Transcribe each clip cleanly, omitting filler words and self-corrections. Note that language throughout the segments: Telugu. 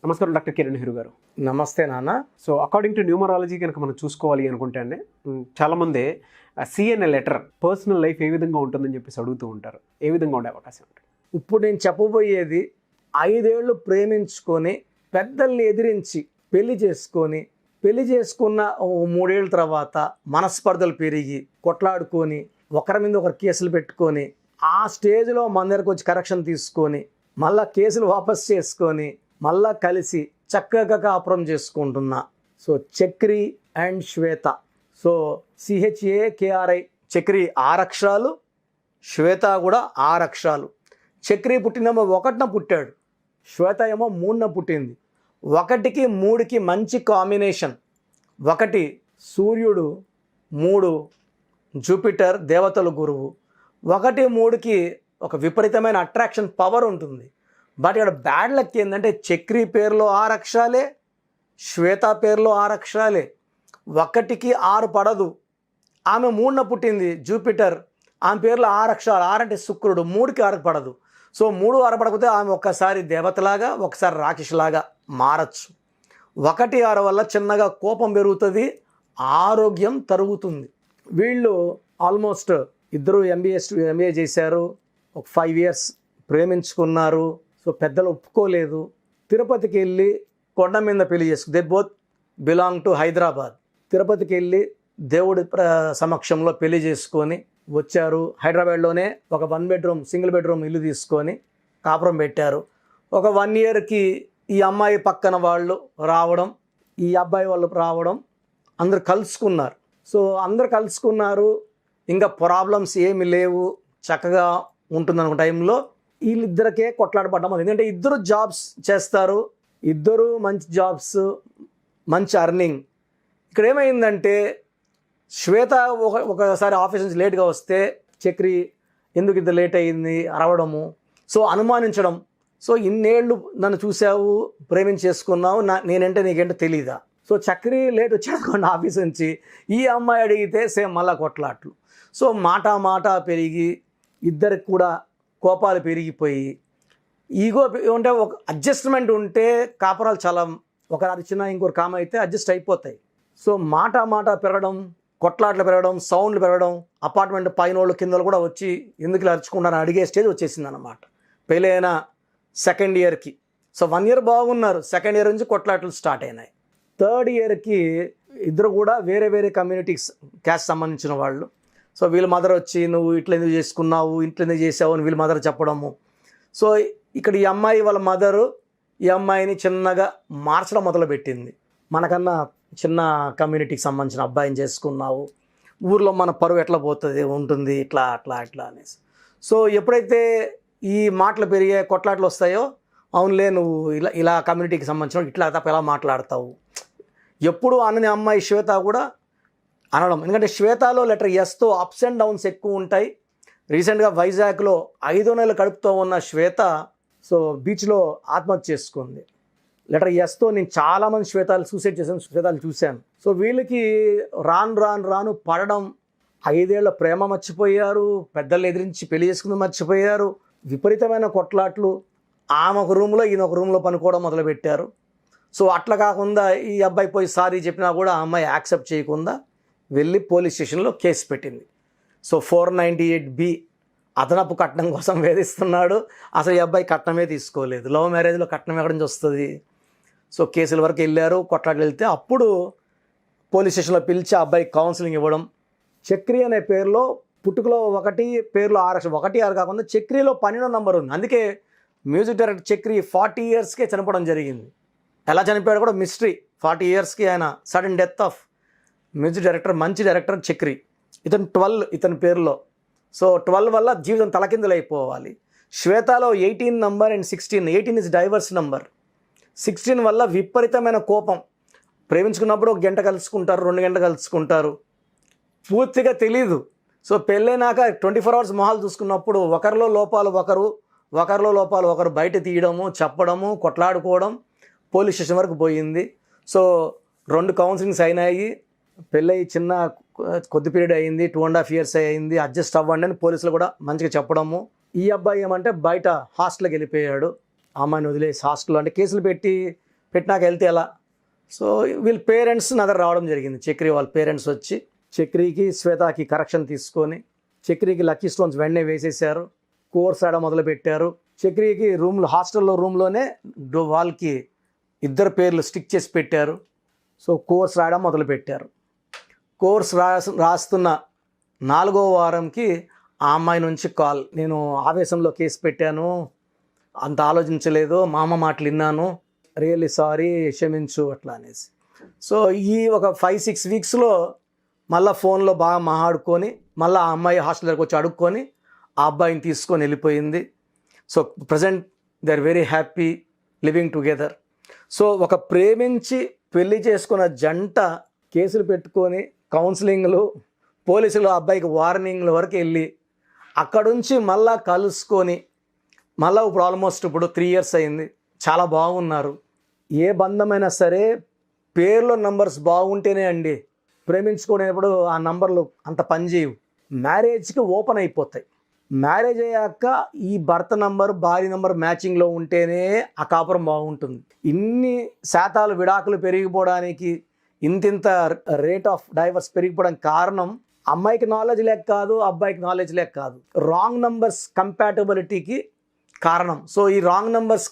నమస్కారం డాక్టర్ కిరణ్ నెహ్రూ గారు. నమస్తే నాన్న. సో అకార్డింగ్ టు న్యూమరాలజీ కనుక మనం చూసుకోవాలి అనుకుంటే అండి, చాలామంది సిఎన్ఏ లెటర్ పర్సనల్ లైఫ్ ఏ విధంగా ఉంటుందని చెప్పేసి అడుగుతూ ఉంటారు. ఏ విధంగా ఉండే అవకాశం ఉంటుంది? ఇప్పుడు నేను చెప్పబోయేది 5 ఏళ్ళు ప్రేమించుకొని పెద్దల్ని ఎదిరించి పెళ్లి చేసుకున్న 3 ఏళ్ళ తర్వాత మనస్పర్ధలు పెరిగి కొట్లాడుకొని ఒకరి మీద ఒకరు కేసులు పెట్టుకొని ఆ స్టేజ్లో మన దగ్గరకు వచ్చి కరెక్షన్ తీసుకొని మళ్ళా కేసులు వాపస్ చేసుకొని మళ్ళా కలిసి చక్కగా కాపురం చేసుకుంటున్నా. So Chakri and Shweta. So CHAKRI. Chakri 6 అక్షరాలు, శ్వేత కూడా 6 అక్షరాలు. చక్రి పుట్టినేమో 1న పుట్టాడు, శ్వేత ఏమో 3న పుట్టింది. 1కి 3కి మంచి కాంబినేషన్. 1 సూర్యుడు, 3 జూపిటర్ దేవతల గురువు. 1 3కి ఒక విపరీతమైన అట్రాక్షన్ పవర్ ఉంటుంది. బట్ ఇక్కడ బ్యాడ్ లక్ ఏంటంటే చక్రి పేరులో 6 అక్షరాలే, శ్వేత పేరులో 6 అక్షరాలే. 1కి 6 పడదు. ఆమె 3న పుట్టింది జూపిటర్, ఆమె పేరులో 6 అక్షరాలు. 6 అంటే శుక్రుడు, 3కి 6 పడదు. సో 3 6 పడకపోతే ఆమె ఒక్కసారి దేవతలాగా ఒకసారి రాక్షసులాగా మారచ్చు. 1 6 వల్ల చిన్నగా కోపం పెరుగుతుంది, ఆరోగ్యం తరుగుతుంది. వీళ్ళు ఆల్మోస్ట్ ఇద్దరు ఎంబీఏ చేశారు. ఒక 5 ఇయర్స్ ప్రేమించుకున్నారు. సో పెద్దలు ఒప్పుకోలేదు. తిరుపతికి వెళ్ళి కొండ మీద పెళ్లి చేసుకు. They both belong to Hyderabad. తిరుపతికి వెళ్ళి దేవుడి సమక్షంలో పెళ్లి చేసుకొని వచ్చారు. హైదరాబాద్లోనే ఒక 1 బెడ్రూమ్ సింగిల్ బెడ్రూమ్ ఇల్లు తీసుకొని కాపురం పెట్టారు. ఒక 1 ఇయర్కి ఈ అమ్మాయి పక్కన వాళ్ళు రావడం, ఈ అబ్బాయి వాళ్ళు రావడం, అందరు కలుసుకున్నారు. సో అందరు కలుసుకున్నారు, ఇంకా ప్రాబ్లమ్స్ ఏమి లేవు, చక్కగా ఉంటుందన్న టైంలో వీళ్ళిద్దరికే కొట్లాడపడ్డం. ఎందుకంటే ఇద్దరు జాబ్స్ చేస్తారు, ఇద్దరు మంచి జాబ్స్, మంచి అర్నింగ్. ఇక్కడ ఏమైందంటే శ్వేత ఒకసారి ఆఫీస్ నుంచి లేట్గా వస్తే చక్రి ఎందుకు ఇంత లేట్ అయ్యింది రావడము, సో అనుమానించడం. సో ఇన్నేళ్ళు నన్ను చూసావు, ప్రేమించేసుకున్నావు, నేనంటే నీకేంటో తెలీదా. సో చక్రి లేట్ వచ్చాడుకోండి ఆఫీస్ నుంచి, ఈ అమ్మాయి అడిగితే సేమ్ మళ్ళా కొట్లాట్లు. సో మాట పెరిగి ఇద్దరికి కూడా కోపాలు పెరిగిపోయి ఈగో అంటే ఒక అడ్జస్ట్మెంట్ ఉంటే కాపురాలు చాలా ఒకరు అరిచినా ఇంకొకరు కామ అయితే అడ్జస్ట్ అయిపోతాయి. సో మాట పెరగడం, కొట్లాట్లు పెరగడం, సౌండ్లు పెరగడం, అపార్ట్మెంట్ పైన వాళ్ళు కింద వాళ్ళు కూడా వచ్చి ఎందుకు ఇలా అరుచుకుంటారని అడిగే స్టేజ్ వచ్చేసింది అన్నమాట పెళ్ళైన 2nd ఇయర్కి. సో 1 ఇయర్ బాగున్నారు, 2nd ఇయర్ నుంచి కొట్లాట్లు స్టార్ట్ అయినాయి. 3rd ఇయర్కి ఇద్దరు కూడా వేరే కమ్యూనిటీస్ క్యాస్ట్ సంబంధించిన వాళ్ళు. సో వీళ్ళ మదర్ వచ్చి నువ్వు ఇట్లా ఎందుకు చేసుకున్నావు, ఇంట్లో ఎందుకు చేసావు అని వీళ్ళ మదర్ చెప్పడము. సో ఇక్కడ ఈ అమ్మాయి వాళ్ళ మదరు ఈ అమ్మాయిని చిన్నగా మార్చడం మొదలుపెట్టింది. మనకన్నా చిన్న కమ్యూనిటీకి సంబంధించిన అబ్బాయిని చేసుకున్నావు, ఊర్లో మన పరువు ఎట్లా పోతుంది ఉంటుంది, ఇట్లా అనేసి. సో ఎప్పుడైతే ఈ మాటలు పెరిగే కొట్లాట్లు వస్తాయో, అవునులే నువ్వు ఇలా కమ్యూనిటీకి సంబంధించిన ఇట్లా తప్ప ఎలా మాట్లాడతావు ఎప్పుడు అనని అమ్మాయి శ్వేత కూడా అనడం. ఎందుకంటే శ్వేతలో లెటర్ ఎస్తో అప్స్ అండ్ డౌన్స్ ఎక్కువ ఉంటాయి. రీసెంట్గా వైజాగ్లో 5 నెలలు కడుపుతో ఉన్న శ్వేత సో బీచ్లో ఆత్మహత్య చేసుకుంది. లెటర్ ఎస్తో నేను చాలామంది సూసైడ్ చేశాను, శ్వేతాలు చూశాను. సో వీళ్ళకి రాను పడడం, 5 ఏళ్ల ప్రేమ మర్చిపోయారు, పెద్దలు ఎదిరించి పెళ్లి చేసుకుని మర్చిపోయారు, విపరీతమైన కొట్లాట్లు, ఆమె ఒక రూమ్లో ఈయన ఒక రూమ్లో పనుకోవడం మొదలుపెట్టారు. సో అట్లా కాకుండా ఈ అబ్బాయి పోయి సారీ చెప్పినా కూడా ఆ అమ్మాయి యాక్సెప్ట్ చేయకుండా వెళ్ళి పోలీస్ స్టేషన్లో కేసు పెట్టింది. సో 498B అదనపు కట్నం కోసం వేధిస్తున్నాడు. అసలు ఈ అబ్బాయి కట్నమే తీసుకోలేదు. లవ్ మ్యారేజ్లో కట్నం ఎక్కడి నుంచి వస్తుంది. సో కేసుల వరకు వెళ్ళారు, కొట్లాట్లు వెళ్తే అప్పుడు పోలీస్ స్టేషన్లో పిలిచి ఆ అబ్బాయి కౌన్సిలింగ్ ఇవ్వడం. చక్రి అనే పేరులో పుట్టుకలో 1 పేరులో 6 అక్షరం, 1 6 కాకుండా చక్రిలో 12వ నంబర్ ఉంది. అందుకే మ్యూజిక్ డైరెక్టర్ చక్రి 40 ఇయర్స్కే చనిపోవడం జరిగింది. ఎలా చనిపోయాడు కూడా మిస్టరీ. 40 ఇయర్స్కి ఆయన sudden death of music director, మంచి డైరెక్టర్ చక్రి. ఇతను 12 ఇతని పేరులో. సో 12 వల్ల జీవితం తలకిందులు అయిపోవాలి. శ్వేతలో 18 number and 16. 18 is divorce number. 16 వల్ల విపరీతమైన కోపం. ప్రేమించుకున్నప్పుడు 1 గంట కలుసుకుంటారు, 2 గంటలు కలుసుకుంటారు, పూర్తిగా తెలీదు. సో పెళ్ళైనాక 24 అవర్స్ మొహాలు చూసుకున్నప్పుడు ఒకరిలో లోపాలు ఒకరు బయట తీయడము, చెప్పడము, కొట్లాడుకోవడం పోలీస్ స్టేషన్ వరకు పోయింది. సో 2 కౌన్సిలింగ్స్ అయినాయి. పెళ్ళయి చిన్న కొద్ది పీరియడ్ అయింది, 2.5 years అయింది. అడ్జస్ట్ అవ్వండి అని పోలీసులు కూడా మంచిగా చెప్పడము. ఈ అబ్బాయి ఏమంటే బయట హాస్టల్కి వెళ్ళిపోయాడు. అమ్మాయిని వదిలేసి హాస్టల్లో అంటే కేసులు పెట్టి పెట్టినాక వెళ్తే ఎలా? సో వీళ్ళ పేరెంట్స్ నా దగ్గర రావడం జరిగింది. చక్రి వాళ్ళ పేరెంట్స్ వచ్చి చక్రికి శ్వేతకి కరెక్షన్ తీసుకొని చక్రికి లక్కీ స్టోన్స్ వెంటనే వేసేసారు. కోర్స్ ఆడ మొదలుపెట్టారు. చక్రికి హాస్టల్లో రూమ్లోనే వాళ్ళకి 2 పేర్లు స్టిక్ చేసి పెట్టారు. సో కోర్స్ రాయడం మొదలుపెట్టారు. కోర్స్ రాస్తున్న 4వ వారంకి ఆ అమ్మాయి నుంచి కాల్, నేను ఆవేశంలో కేసు పెట్టాను, అంత ఆలోచించలేదు, మా అమ్మ మాటలు విన్నాను, రియల్లీ సారీ, క్షమించు అట్లా అనేసి. సో ఈ ఒక 5-6 వీక్స్లో మళ్ళీ ఫోన్లో బాగా మాట్లాడుకొని మళ్ళీ ఆ అమ్మాయి హాస్టల్ దగ్గరకు వచ్చి అడుక్కొని ఆ అబ్బాయిని తీసుకొని వెళ్ళిపోయింది. So present they are very happy living together. So ఒక ప్రేమించి పెళ్లి చేసుకున్న జంట కేసులు పెట్టుకొని కౌన్సిలింగ్లు, పోలీసులు అబ్బాయికి వార్నింగ్ల వరకు వెళ్ళి అక్కడుంచి మళ్ళా కలుసుకొని మళ్ళీ ఇప్పుడు ఆల్మోస్ట్ 3 years అయింది. చాలా బాగున్నారు. ఏ బంధమైనా సరే పేర్లో నంబర్స్ బాగుంటేనే అండి. ప్రేమించుకునేప్పుడు ఆ నంబర్లు అంత పనిచేయవు, మ్యారేజ్కి ఓపెన్ అయిపోతాయి. మ్యారేజ్ అయ్యాక ఈ భర్త నంబర్ భార్య నంబర్ మ్యాచింగ్లో ఉంటేనే ఆ కాపురం బాగుంటుంది. ఇన్ని శాతాలు విడాకులు పెరిగిపోవడానికి, ఇంతింత రేట్ ఆఫ్ డైవర్స్ పెరిగిపోవడానికి కారణం అమ్మాయికి నాలెడ్జ్ లేక కాదు, అబ్బాయికి నాలెడ్జ్ లేక కాదు, రాంగ్ నంబర్స్ కంపాటబిలిటీకి కారణం. సో ఈ రాంగ్ నంబర్స్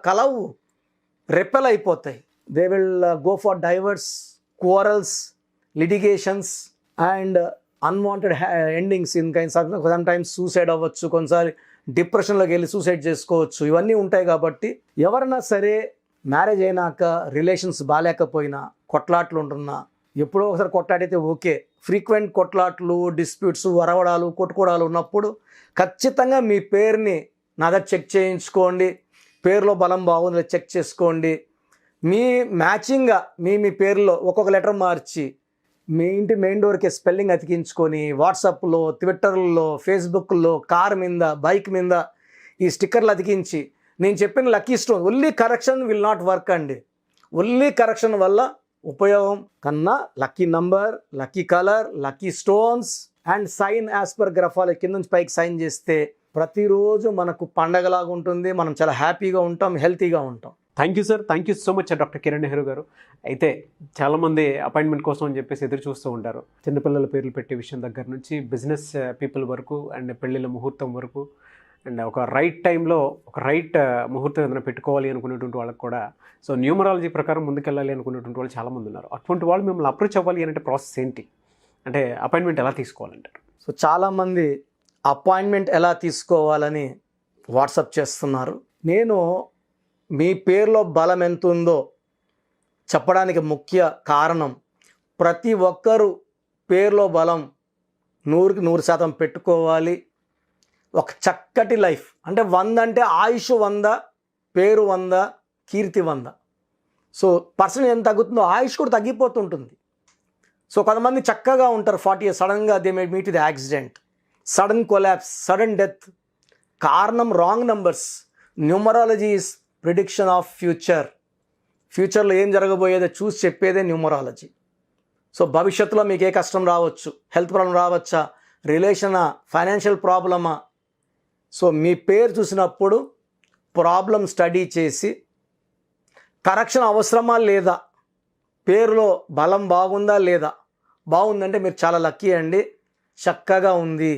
కలవు రెపెల్ అయిపోతాయి. They will go for divorce, quarrels, litigations and unwanted endings. In kind some times suicide అవ్వచ్చు, కొన్నిసారి డిప్రెషన్లోకి వెళ్ళి సూసైడ్ చేసుకోవచ్చు. ఇవన్నీ ఉంటాయి. కాబట్టి ఎవరైనా సరే మ్యారేజ్ అయినాక రిలేషన్స్ బాగాలేకపోయినా, కొట్లాట్లు ఉంటున్నా, ఎప్పుడో ఒకసారి కొట్లాడితే ఓకే, ఫ్రీక్వెంట్ కొట్లాట్లు, డిస్ప్యూట్స్, వరవడాలు, కొట్టుకోవడాలు ఉన్నప్పుడు ఖచ్చితంగా మీ పేరుని నా దగ్గర చెక్ చేయించుకోండి. పేరులో బలం బాగుంది చెక్ చేసుకోండి. మీ మ్యాచింగ్గా మీ పేరులో ఒక్కొక్క లెటర్ మార్చి మీ ఇంటి మెయిన్ డోర్కి స్పెల్లింగ్ అతికించుకొని వాట్సాప్లో, ట్విట్టర్లో, ఫేస్బుక్లో, కార్ మీద, బైక్ మీద ఈ స్టిక్కర్లు అతికించి నేను చెప్పిన lucky stone only correction will not work అండి. ఓన్లీ కరెక్షన్ వల్ల ఉపయోగం కన్నా lucky number, lucky colour, lucky stones and sign as per graphology కింద నుంచి పైకి సైన్ చేస్తే ప్రతిరోజు మనకు పండగలాగా ఉంటుంది. మనం చాలా హ్యాపీగా ఉంటాం, హెల్తీగా ఉంటాం. Thank you sir, thank you so much doctor Kiran Nehru గారు. అయితే చాలామంది అపాయింట్మెంట్ కోసం అని చెప్పేసి ఎదురు చూస్తూ ఉంటారు. చిన్నపిల్లల పేర్లు పెట్టే విషయం దగ్గర నుంచి బిజినెస్ పీపుల్ వరకు అండ్ పెళ్ళిళ్ళ ముహూర్తం వరకు అండ్ ఒక రైట్ టైంలో ఒక రైట్ ముహూర్తం ఏదైనా పెట్టుకోవాలి అనుకునేటువంటి వాళ్ళకి కూడా సో న్యూమరాలజీ ప్రకారం ముందుకెళ్ళాలి అనుకునేటువంటి వాళ్ళు చాలామంది ఉన్నారు. అటువంటి వాళ్ళు మిమ్మల్ని అప్రోచ్ అవ్వాలి అంటే ప్రాసెస్ ఏంటి, అంటే అపాయింట్మెంట్ ఎలా తీసుకోవాలంటారు? సో చాలామంది అపాయింట్మెంట్ ఎలా తీసుకోవాలని వాట్సాప్ చేస్తున్నారు. నేను మీ పేరులో బలం ఎంత ఉందో చెప్పడానికి ముఖ్య కారణం, ప్రతి ఒక్కరూ పేరులో బలం 100కి 100% పెట్టుకోవాలి. ఒక చక్కటి లైఫ్ అంటే 100 అంటే ఆయుష్ 100, పేరు 100, కీర్తి 100. సో పర్సన్ ఎంత తగ్గుతుందో ఆయుష్ కూడా తగ్గిపోతుంటుంది. సో కొంతమంది చక్కగా ఉంటారు, 40 years సడన్గా they may meet with accident, sudden collapse, sudden death. కారణం wrong numbers. Numerology is prediction of ఫ్యూచర్లో ఏం జరగబోయేదో చూసి చెప్పేదే న్యూమరాలజీ. సో భవిష్యత్తులో మీకు ఏ కష్టం రావచ్చు, హెల్త్ ప్రాబ్లం రావచ్చా, రిలేషనా, ఫైనాన్షియల్ ప్రాబ్లమా. సో మీ పేరు చూసినప్పుడు ప్రాబ్లం స్టడీ చేసి కరెక్షన్ అవసరమా లేదా, పేరులో బలం బాగుందా లేదా, బాగుందంటే మీరు చాలా లక్కీ అండి, చక్కగా ఉంది.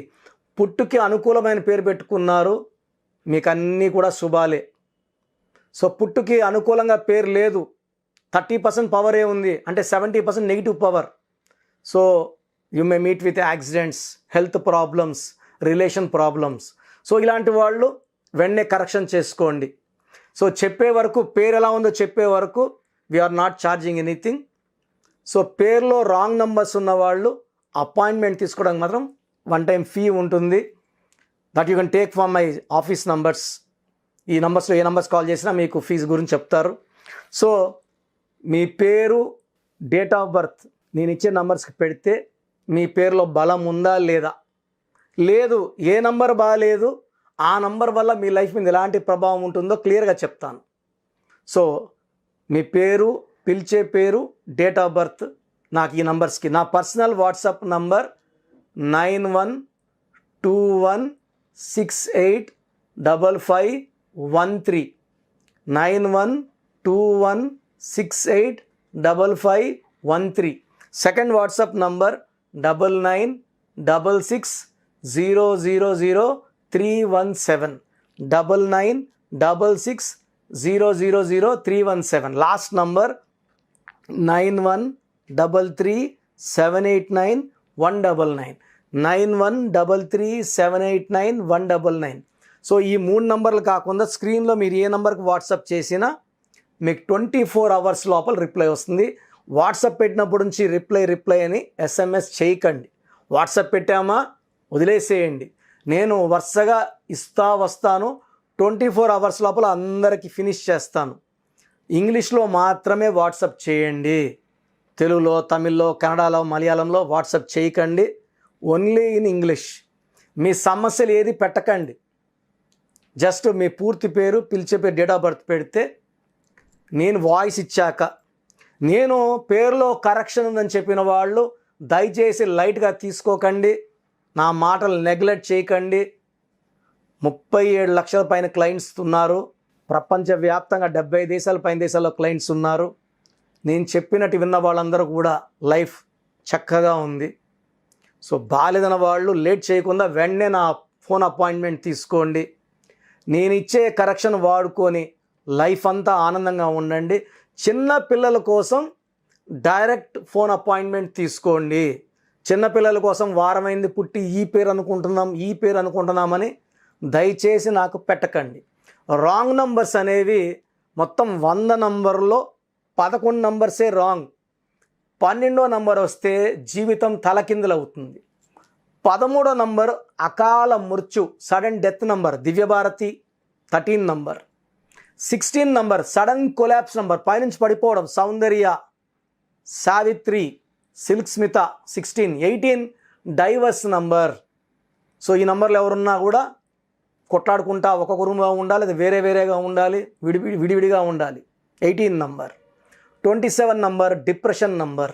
పుట్టుకి అనుకూలమైన పేరు పెట్టుకున్నారు, మీకు అన్నీ కూడా శుభాలే. సో పుట్టుకి అనుకూలంగా పేరు లేదు, 30% పవరే ఉంది అంటే 70% negative power. So you may meet with accidents, health problems, relation problems. So ఇలాంటి వాళ్ళు వెంటనే కరెక్షన్ చేసుకోండి. సో చెప్పే వరకు, పేరు ఎలా ఉందో చెప్పే వరకు we are not charging anything. So పేరులో రాంగ్ నంబర్స్ ఉన్న వాళ్ళు అపాయింట్మెంట్ తీసుకోవడానికి మాత్రం 1 time ఫీ ఉంటుంది. That you can take from my office numbers. ఈ నంబర్స్లో ఏ నంబర్స్ కాల్ చేసినా మీకు ఫీజు గురించి చెప్తారు. సో మీ పేరు, డేట్ ఆఫ్ బర్త్ నేను ఇచ్చే నంబర్స్కి పెడితే మీ పేరులో బలం ఉందా లేదా, లేదు ఏ నంబర్ బాగాలేదు, ఆ నంబర్ వల్ల మీ లైఫ్ మీద ఎలాంటి ప్రభావం ఉంటుందో క్లియర్గా చెప్తాను. సో మీ పేరు, పిలిచే పేరు, డేట్ ఆఫ్ బర్త్ నాకు ఈ నంబర్స్కి, నా personal WhatsApp number 9121685513 9121685513. 91685513. Second WhatsApp number 9966000317. 9966000317. Last number 9133789199. 9133789199. So ఈ 3 నంబర్లు కాకుండా స్క్రీన్లో మీరు ఏ నంబర్కి వాట్సాప్ చేసినా మీకు 24 అవర్స్ లోపల రిప్లై వస్తుంది. వాట్సాప్ పెట్టినప్పటి నుంచి రిప్లై అని SMS చేయకండి. వాట్సాప్ పెట్టామా వదిలేసేయండి. నేను వరుసగా వస్తాను. 24 అవర్స్ లోపల అందరికీ ఫినిష్ చేస్తాను. ఇంగ్లీష్లో మాత్రమే వాట్సాప్ చేయండి. తెలుగులో, తమిళ్లో, కన్నడలో, మలయాళంలో వాట్సాప్ చేయకండి. Only in English. మీ సమస్యలు ఏది పెట్టకండి. జస్ట్ మీ పూర్తి పేరు, పిలిచే పేరు, డేట్ ఆఫ్ బర్త్ పెడితే నేను వాయిస్ ఇచ్చాక, నేను పేరులో కరెక్షన్ ఉందని చెప్పిన వాళ్ళు దయచేసి లైట్గా తీసుకోకండి. నా మాటలు నెగ్లెక్ట్ చేయకండి. 37 లక్షల పైన క్లయింట్స్ ఉన్నారు. ప్రపంచవ్యాప్తంగా 70 దేశాల పైన దేశాల్లో క్లయింట్స్ ఉన్నారు. నేను చెప్పినట్టు విన్న వాళ్ళందరూ కూడా లైఫ్ చక్కగా ఉంది. సో బాలేదన్న వాళ్ళు లేట్ చేయకుండా వెంటనే నా ఫోన్ అపాయింట్మెంట్ తీసుకోండి. నేను ఇచ్చే కరెక్షన్ వాడుకొని లైఫ్ అంతా ఆనందంగా ఉండండి. చిన్న పిల్లల కోసం డైరెక్ట్ ఫోన్ అపాయింట్మెంట్ తీసుకోండి. చిన్నపిల్లల కోసం వారమైంది పుట్టి ఈ పేరు అనుకుంటున్నామని దయచేసి నాకు పెట్టకండి. రాంగ్ నంబర్స్ అనేవి మొత్తం 100 నంబర్లో 11 నంబర్సే రాంగ్. 12వ నంబర్ వస్తే జీవితం తలకిందులవుతుంది. 13వ నంబర్ అకాల మృత్యు, sudden death number, Divya Bharti 13 number. 16 number sudden collapse number, పైనుంచి పడిపోవడం, Soundarya, Savitri, Silk Smitha 16. 18 divorce number. So ఈ నంబర్లు ఎవరున్నా కూడా కొట్లాడుకుంటా ఒక్కొక్క రూమ్గా ఉండాలి, అది వేరేగా ఉండాలి, విడివిడిగా ఉండాలి. 18 number. 27 number depression number.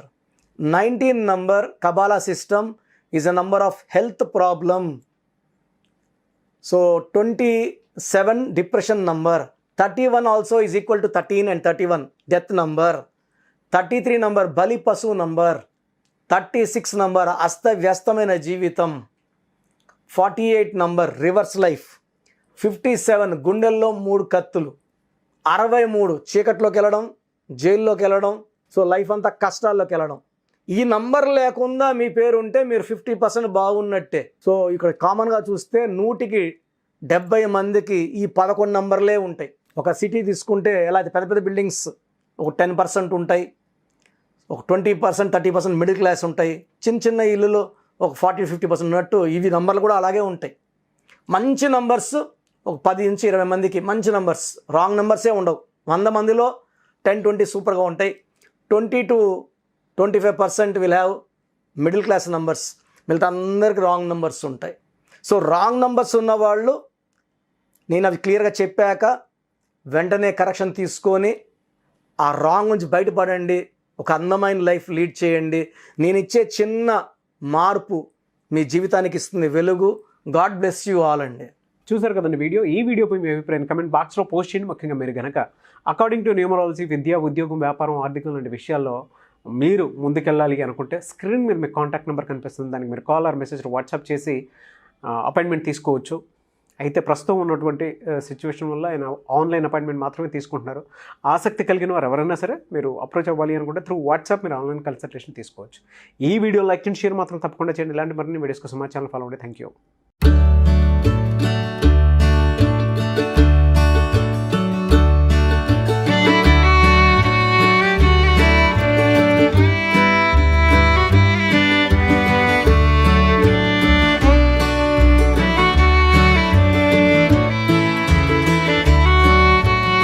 19 number Kabbalah system is a number of health problem. So 27 depression number. 31 also is equal to 13 and 31 death number. 33 number బలి పశువు నంబర్. 36 నంబర్ అస్తవ్యస్తమైన జీవితం. 48 నంబర్ రివర్స్ లైఫ్. 57 గుండెల్లో 3 కత్తులు. 63 చీకట్లోకి వెళ్ళడం, జైల్లోకి వెళ్ళడం, సో లైఫ్ అంతా కష్టాల్లోకి వెళ్ళడం. ఈ నంబర్ లేకుండా మీ పేరు ఉంటే మీరు 50% బాగున్నట్టే. సో ఇక్కడ కామన్గా చూస్తే 100కి 70 మందికి ఈ 11 నంబర్లే ఉంటాయి. ఒక సిటీ తీసుకుంటే ఎలా పెద్ద పెద్ద బిల్డింగ్స్ ఒక 10% ఉంటాయి, ఒక 20% 30% మిడిల్ క్లాస్ ఉంటాయి. చిన్న ఇల్లులో ఒక 40-50% ఉన్నట్టు ఇవి నంబర్లు కూడా అలాగే ఉంటాయి. మంచి నంబర్స్ ఒక 10 నుంచి 20 మందికి మంచి నంబర్స్. రాంగ్ నంబర్సే ఉండవు. 100 మందిలో 10-20 సూపర్గా ఉంటాయి. 20-25% will have middle class numbers. మిగతా అందరికి రాంగ్ నంబర్స్ ఉంటాయి. సో రాంగ్ నంబర్స్ ఉన్నవాళ్ళు నేను అవి క్లియర్గా చెప్పాక వెంటనే కరెక్షన్ తీసుకొని ఆ రాంగ్ నుంచి బయటపడండి. ఒక అందమైన లైఫ్ లీడ్ చేయండి. నేను ఇచ్చే చిన్న మార్పు మీ జీవితానికి ఇస్తుంది వెలుగు. గాడ్ బ్లెస్ యూ ఆల్ అండి. చూసారు కదండి వీడియో. ఈ వీడియోపై మీ అభిప్రాయం కమెంట్ బాక్స్లో పోస్ట్ చేయండి. ముఖ్యంగా మీరు కనుక అకార్డింగ్ టు న్యూమరాలజీ, విద్య, ఉద్యోగం, వ్యాపారం, ఆర్థికం లాంటి విషయాల్లో మీరు ముందుకెళ్ళాలి అనుకుంటే స్క్రీన్ మీద మీకు కాంటాక్ట్ నెంబర్ కనిపిస్తుంది. దానికి మీరు కాల్ ఆర్ మెసేజ్ వాట్సాప్ చేసి అపాయింట్మెంట్ తీసుకోవచ్చు. అయితే ప్రస్తుతం ఉన్నటువంటి సిచ్యువేషన్ వల్ల ఆయన ఆన్లైన్ అపాయింట్మెంట్ మాత్రమే తీసుకుంటున్నారు. ఆసక్తి కలిగిన వారు ఎవరైనా సరే మీరు అప్రోచ్ అవ్వాలి అనుకుంటే త్రూ వాట్సాప్ మీరు ఆన్లైన్ కన్సల్టేషన్ తీసుకోవచ్చు. ఈ వీడియో లైక్ అండ్ షేర్ మాత్రం తప్పకుండా చేయండి. ఇలాంటి మరిన్ని వీడియోస్ కోసం మా ఛానల్ ఫాలో అవ్వండి. Thank you.